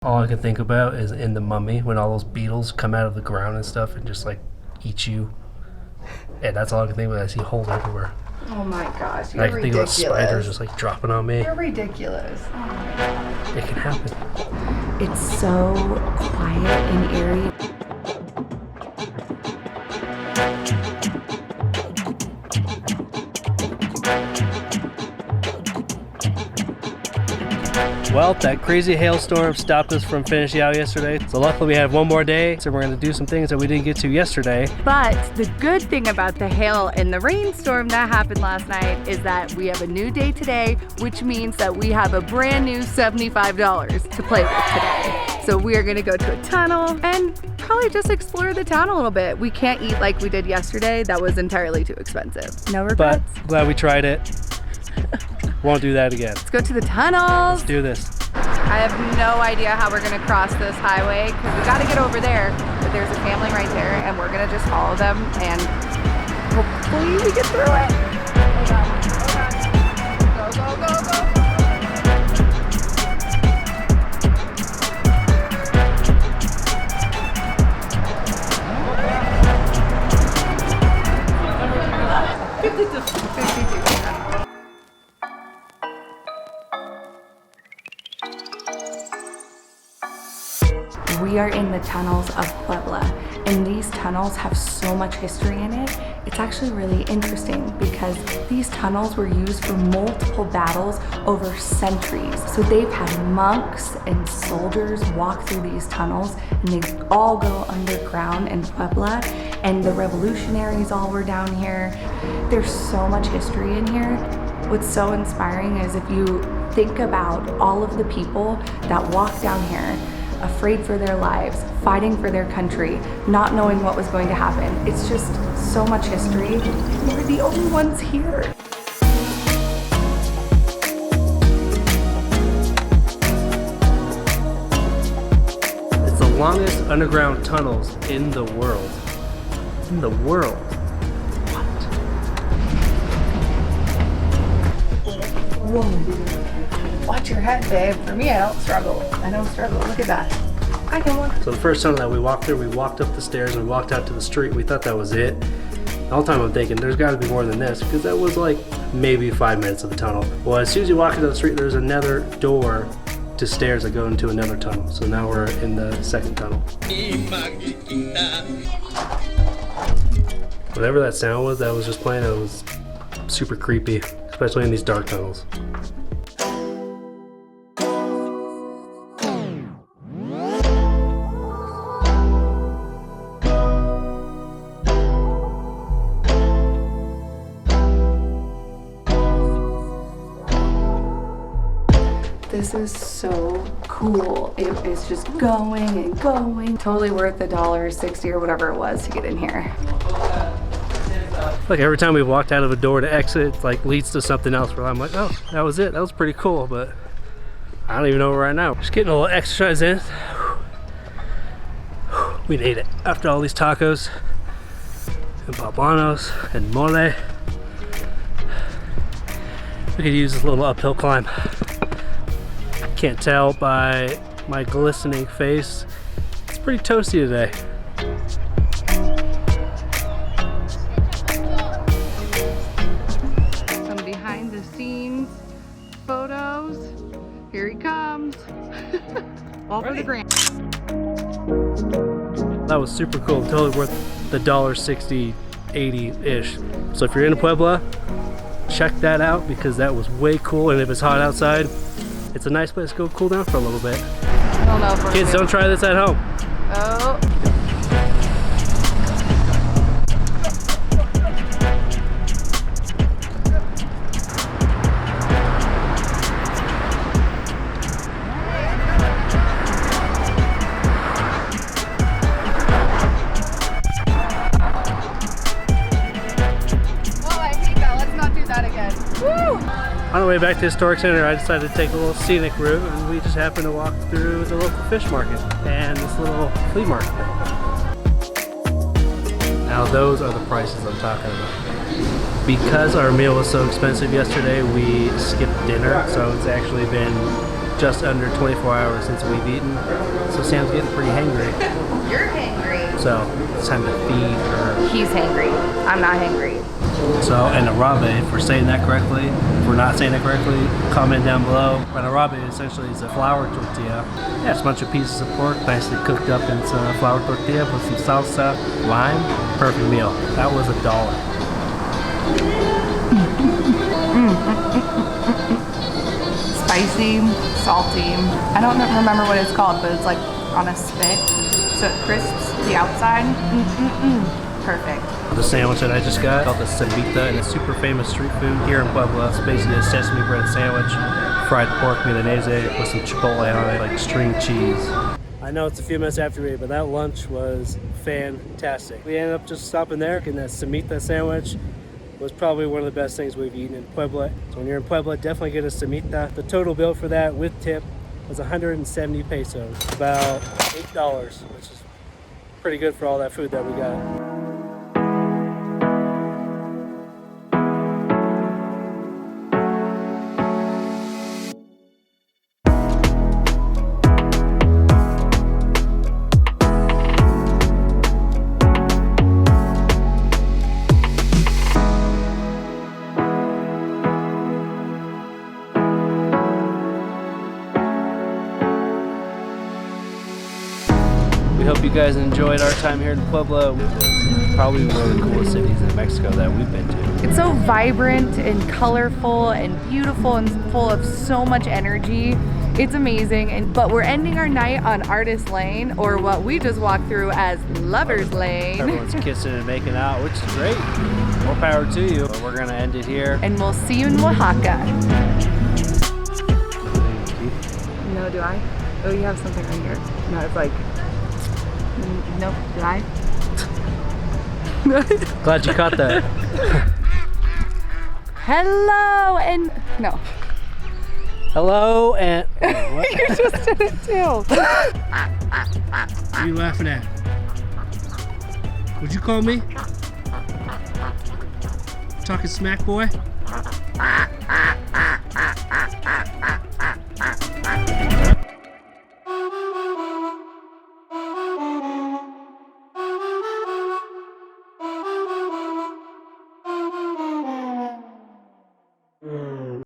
All I can think about is in The Mummy when all those beetles come out of the ground and stuff and just like eat you. And that's all I can think about. I see holes everywhere. Oh my gosh, you're I can ridiculous. think about spiders just like dropping on me. You're ridiculous. Oh my gosh. It can happen. It's so quiet and eerie. Well, that crazy hailstorm stopped us from finishing out yesterday. So luckily we have one more day, so we're gonna do some things that we didn't get to yesterday. But the good thing about the hail and the rainstorm that happened last night is that we have a new day today, which means that we have a brand new $75 to play with today. So we are gonna go to a tunnel and probably just explore the town a little bit. We can't eat like we did yesterday. That was entirely too expensive. No regrets. But glad we tried it. Won't do that again. Let's go to the tunnels. Let's do this. I have no idea how we're gonna cross this highway because we gotta get over there, but there's a family right there and we're gonna just follow them and hopefully we get through it. Hold on, hold on. Go, go, go, go. We are in the Tunnels of Puebla, and these tunnels have so much history in it. It's actually really interesting because these tunnels were used for multiple battles over centuries. So they've had monks and soldiers walk through these tunnels, and they all go underground in Puebla, and the revolutionaries all were down here. There's so much history in here. What's so inspiring is if you think about all of the people that walk down here, afraid for their lives, fighting for their country, not knowing what was going to happen. It's just so much history. We're the only ones here. It's the longest underground tunnels in the world. In the world. What? Whoa. Watch your head, babe. For me, I don't struggle. I don't struggle. Look at that. I can walk. So the first tunnel that we walked through, we walked up the stairs and we walked out to the street. We thought that was it. The whole time I'm thinking there's got to be more than this because that was like maybe 5 minutes of the tunnel. Well, as soon as you walk into the street, there's another door to stairs that go into another tunnel. So now we're in the second tunnel. Whatever that sound was that was just playing, it was super creepy, especially in these dark tunnels. This is so cool. It is just going and going. Totally worth the $1.60 or whatever it was to get in here. Like every time we walked out of a door to exit, it like leads to something else where I'm like, oh, that was it. That was pretty cool, but I don't even know right now. Just getting a little exercise in. We need it. After all these tacos and poblanos and mole, we could use this little uphill climb. Can't tell by my glistening face. It's pretty toasty today. Some behind the scenes photos. Here he comes. All for the grand. That was super cool. Totally worth the $1.60, 80-ish. So if you're in Puebla, check that out because that was way cool. And if it's hot outside, it's a nice place to go cool down for a little bit. I don't know if Kids, don't try this at home. Oh. On our way back to the Historic Center, I decided to take a little scenic route, and we just happened to walk through the local fish market and this little flea market thing. Now those are the prices I'm talking about. Because our meal was so expensive yesterday, we skipped dinner, so it's actually been just under 24 hours since we've eaten, so Sam's getting pretty hangry. You're hangry. So it's time to feed her. He's hangry. I'm not hangry. So an arabe, if we're saying that correctly, if we're not saying that correctly, comment down below. An arabe essentially is a flour tortilla. Yeah, it's a bunch of pieces of pork nicely cooked up in some flour tortilla with some salsa, lime. Perfect meal. That was $1. Spicy, salty. I don't remember what it's called, but it's like on a spit, so it crisps the outside. Perfect. The sandwich that I just got, called the cebita, and it's super famous street food here in Puebla. It's basically a sesame bread sandwich, fried pork milanese with some chipotle on it, like string cheese. I know it's a few minutes after we ate, but that lunch was fantastic. We ended up just stopping there, getting that cebita sandwich. Was probably one of the best things we've eaten in Puebla. So when you're in Puebla, definitely get a cebita. The total bill for that with tip was 170 pesos, about $8, which is pretty good for all that food that we got. We hope you guys enjoyed our time here in Puebla. It was probably one of the coolest cities in Mexico that we've been to. It's so vibrant and colorful and beautiful and full of so much energy. It's amazing. But we're ending our night on Artist Lane, or what we just walked through as Lover's Lane. Everyone's kissing and making out, which is great. More power to you. But we're gonna end it here. And we'll see you in Oaxaca. No, do I? Oh, you have something right here. No, it's like... Nope, did I? Glad you caught that. Hello and... No. Hello and... What? You just did it too. What are you laughing at? What'd you call me? Talking smack, boy?